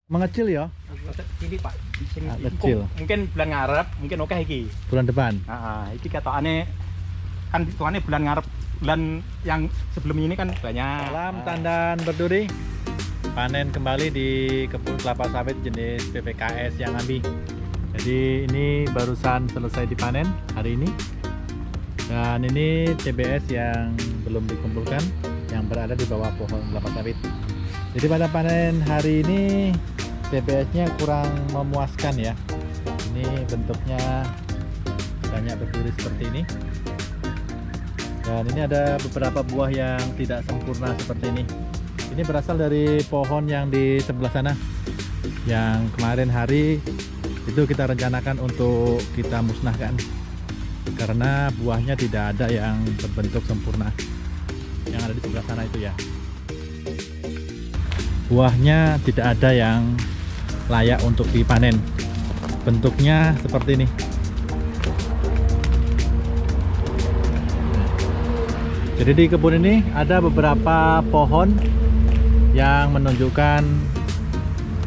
Mengecil ya? Cilik Pak. Kecil. Mungkin bulan ngarep, mungkin oke iki. Bulan depan. Iki katokane kan hitungannya bulan ngarep, bulan yang sebelum ini kan banyak. Salam tandan berduri. Panen kembali di kebun kelapa sawit jenis PPKS yang Ambi. Jadi ini barusan selesai dipanen hari ini. Dan ini TBS yang belum dikumpulkan, yang berada di bawah pohon kelapa sawit. Jadi pada panen hari ini TBS-nya kurang memuaskan ya. Ini bentuknya banyak berduri seperti ini. Dan ini ada beberapa buah yang tidak sempurna seperti ini. Ini berasal dari pohon yang di sebelah sana, yang kemarin hari itu kita rencanakan untuk kita musnahkan karena buahnya tidak ada yang berbentuk sempurna, yang ada di sebelah sana itu ya. Buahnya tidak ada yang layak untuk dipanen. Bentuknya seperti ini. Jadi di kebun ini ada beberapa pohon yang menunjukkan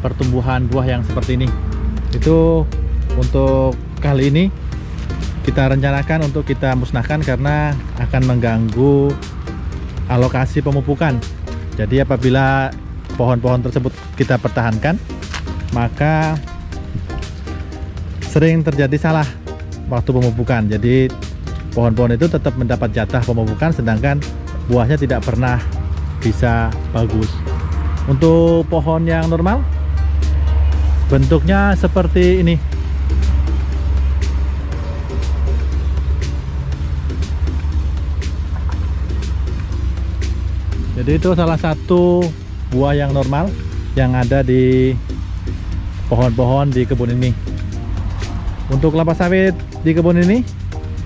pertumbuhan buah yang seperti ini. Itu untuk kali ini kita rencanakan untuk kita musnahkan karena akan mengganggu alokasi pemupukan. Jadi apabila pohon-pohon tersebut kita pertahankan, maka sering terjadi salah waktu pemupukan. Jadi pohon-pohon itu tetap mendapat jatah pemupukan, sedangkan buahnya tidak pernah bisa bagus. Untuk pohon yang normal bentuknya seperti ini. Jadi itu salah satu buah yang normal yang ada di pohon-pohon di kebun ini. Untuk kelapa sawit di kebun ini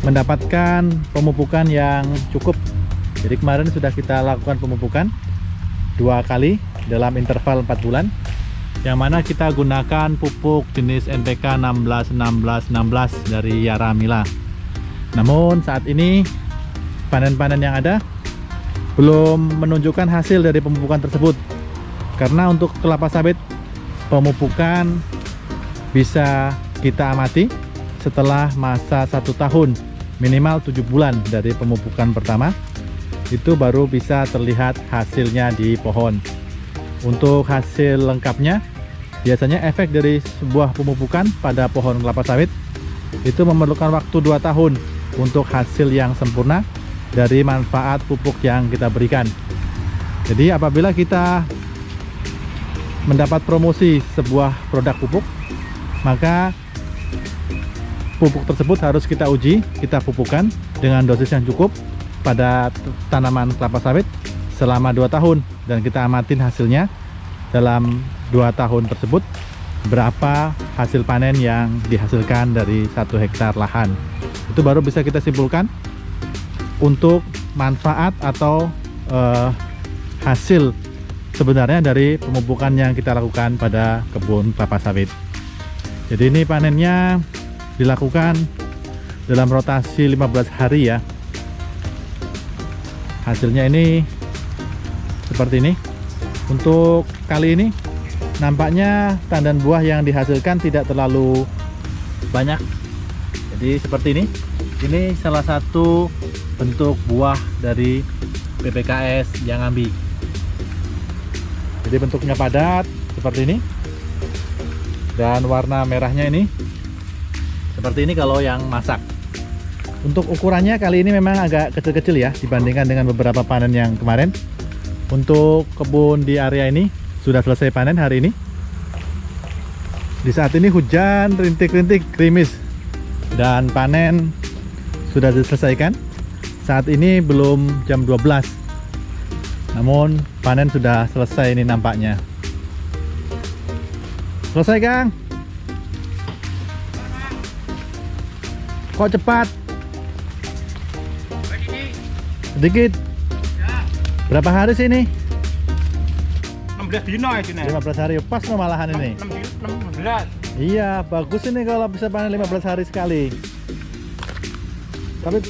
mendapatkan pemupukan yang cukup. Jadi kemarin sudah kita lakukan pemupukan 2 kali dalam interval 4 bulan, yang mana kita gunakan pupuk jenis NPK 16-16-16 dari Yaramila. Namun saat ini panen-panen yang ada belum menunjukkan hasil dari pemupukan tersebut, karena untuk kelapa sawit pemupukan bisa kita amati setelah masa 1 tahun, minimal 7 bulan dari pemupukan pertama, itu baru bisa terlihat hasilnya di pohon. Untuk hasil lengkapnya, biasanya efek dari sebuah pemupukan pada pohon kelapa sawit itu memerlukan waktu 2 tahun untuk hasil yang sempurna dari manfaat pupuk yang kita berikan. Jadi apabila kita mendapat promosi sebuah produk pupuk, maka pupuk tersebut harus kita uji, kita pupukkan dengan dosis yang cukup pada tanaman kelapa sawit selama 2 tahun, dan kita amatin hasilnya dalam 2 tahun tersebut, berapa hasil panen yang dihasilkan dari 1 hektar lahan. Itu baru bisa kita simpulkan untuk manfaat atau hasil sebenarnya dari pemupukan yang kita lakukan pada kebun kelapa sawit. Jadi ini panennya dilakukan dalam rotasi 15 hari ya. Hasilnya ini seperti ini. Untuk kali ini nampaknya tandan buah yang dihasilkan tidak terlalu banyak. Jadi seperti ini. Ini salah satu bentuk buah dari PPKS yang Ambi. Jadi bentuknya padat seperti ini, dan warna merahnya ini seperti ini kalau yang masak. Untuk ukurannya kali ini memang agak kecil-kecil ya dibandingkan dengan beberapa panen yang kemarin. Untuk kebun di area ini sudah selesai panen hari ini. Di saat ini hujan rintik-rintik gerimis dan panen sudah diselesaikan. Saat ini belum jam 12, namun panen sudah selesai ini nampaknya. Selesai Kang? Kok cepat? Sedikit. Berapa hari sih ini? 16 dino ya Cina. 15 hari, pas no malahan ini. 16. Iya, bagus ini kalau bisa panen 15 hari sekali. Tapi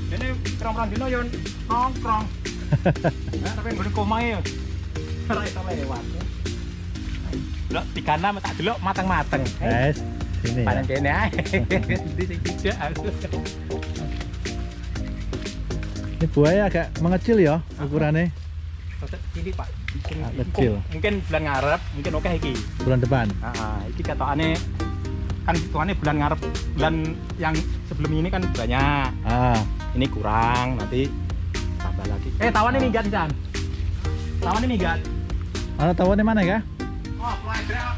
ini kerang-kerang dino yon nongkrong. Nah, tapi nggon komah ya. Ora iso lewat. Delok digana tak delok mateng-mateng. Guys, sini ya. Panen kene ae. Di sing tidak aku. Ini buaya agak mengecil ya ukurannya. Tetep cilik, Pak. Sing Kecil. Mungkin bulan ngarep, mungkin oke iki. Bulan depan. Iki katokane kan hitungannya bulan ngarep, bulan yang sebelum ini kan banyak. Ini kurang, nanti tambah lagi. Tawannya minggat di sana. Tawannya minggat. Ada tawannya mana ya? Oh, mulai gerak.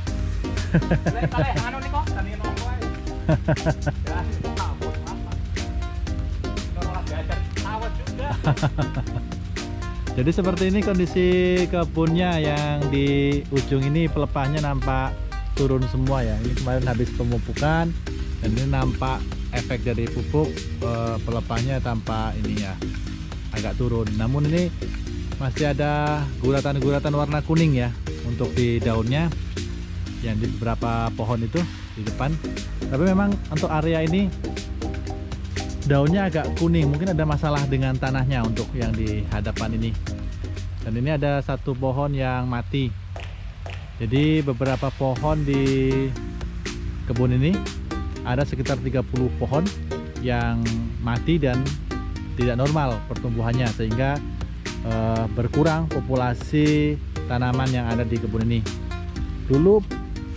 Lek anu nih kok, tani nongko ae. Ya, kabut apa. Kalau lagi belajar tawat juga. Jadi seperti ini kondisi kebunnya yang di ujung ini pelepahnya nampak turun semua ya. Ini kemarin habis pemupukan dan ini nampak efek dari pupuk, pelepahnya tampak ini ya agak turun. Namun ini masih ada guratan-guratan warna kuning ya untuk di daunnya yang di beberapa pohon itu di depan. Tapi memang untuk area ini daunnya agak kuning, mungkin ada masalah dengan tanahnya untuk yang di hadapan ini. Dan ini ada satu pohon yang mati. Jadi beberapa pohon di kebun ini ada sekitar 30 pohon yang mati dan tidak normal pertumbuhannya, sehingga berkurang populasi tanaman yang ada di kebun ini. Dulu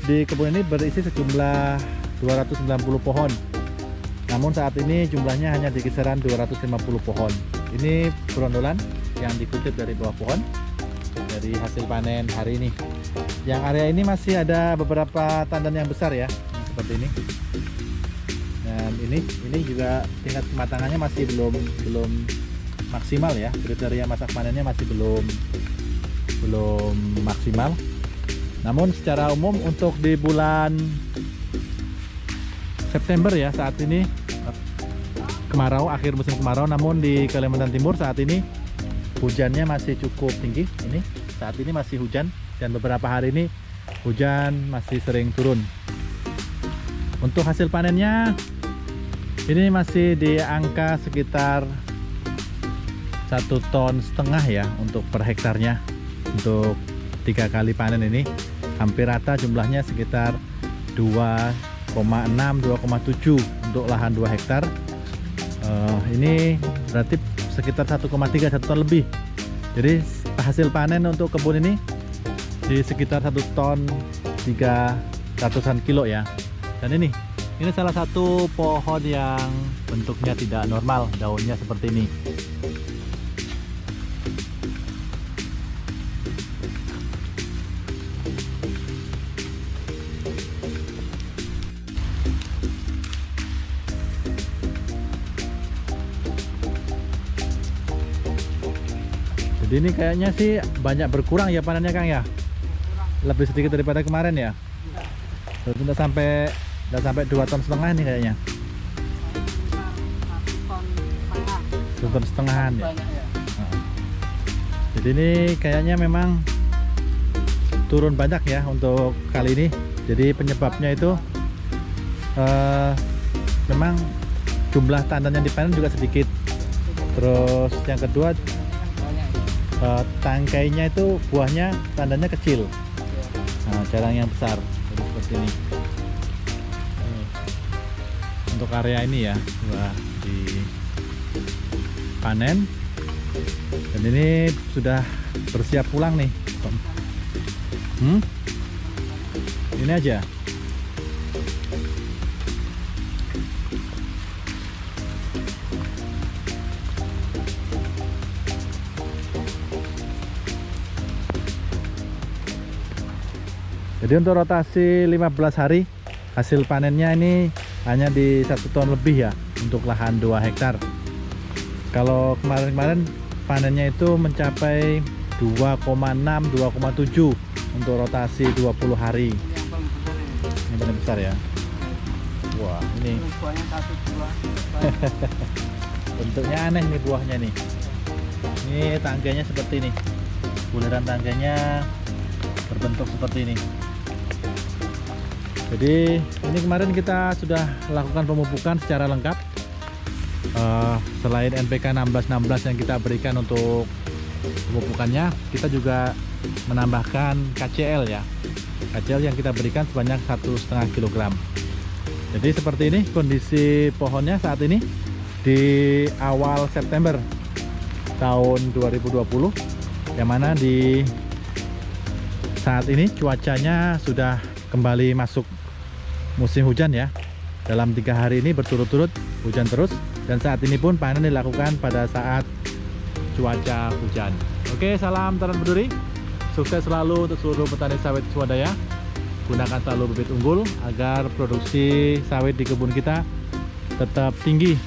di kebun ini berisi sejumlah 290 pohon. Namun saat ini jumlahnya hanya di kisaran 250 pohon. Ini berondolan yang dikutip dari bawah pohon dari hasil panen hari ini. Yang area ini masih ada beberapa tandan yang besar ya, seperti ini. Dan ini juga tingkat kematangannya masih belum maksimal ya. Kriteria masa panennya masih belum maksimal. Namun secara umum untuk di bulan September ya, saat ini kemarau, akhir musim kemarau, namun di Kalimantan Timur saat ini hujannya masih cukup tinggi. Ini saat ini masih hujan dan beberapa hari ini hujan masih sering turun. Untuk hasil panennya ini masih di angka sekitar 1,5 ton ya untuk per hektarnya. Untuk 3 kali panen ini hampir rata jumlahnya sekitar 2,6 2,7 untuk lahan 2 hektar. Ini berarti sekitar 1,3 1 ton lebih. Jadi hasil panen untuk kebun ini di sekitar 1 ton 300-an kilo ya. Dan ini salah satu pohon yang bentuknya tidak normal, daunnya seperti ini. Jadi ini kayaknya sih banyak berkurang ya panennya Kang ya? Lebih sedikit daripada kemarin ya? Sudah sampai 2,5 ton nih kayaknya. 1,5 ton ya? Jadi ini kayaknya memang turun banyak ya untuk kali ini. Jadi penyebabnya itu memang jumlah tandan yang dipanen juga sedikit. Terus yang kedua, tangkainya itu buahnya tandannya kecil, jarang yang besar. Jadi seperti ini untuk area ini ya, dipanen dan ini sudah bersiap pulang nih. Ini aja. Jadi untuk rotasi 15 hari hasil panennya ini hanya di 1 ton lebih ya untuk lahan 2 hektar. Kalau kemarin-kemarin panennya itu mencapai 2,6 2,7 untuk rotasi 20 hari. Yang paling besar ya. Wah, ini bentuknya aneh nih buahnya nih. Ini tangganya seperti ini. Buliran tangganya berbentuk seperti ini. Jadi ini kemarin kita sudah lakukan pemupukan secara lengkap. Selain NPK 1616 yang kita berikan untuk pemupukannya, kita juga menambahkan KCl ya. KCl yang kita berikan sebanyak 1,5 kg. Jadi seperti ini kondisi pohonnya saat ini di awal September tahun 2020, yang mana di saat ini cuacanya sudah kembali masuk musim hujan ya. Dalam 3 hari ini berturut-turut hujan terus, dan saat ini pun panen dilakukan pada saat cuaca hujan. Oke, salam tanam berduri, sukses selalu untuk seluruh petani sawit swadaya. Gunakan selalu bibit unggul agar produksi sawit di kebun kita tetap tinggi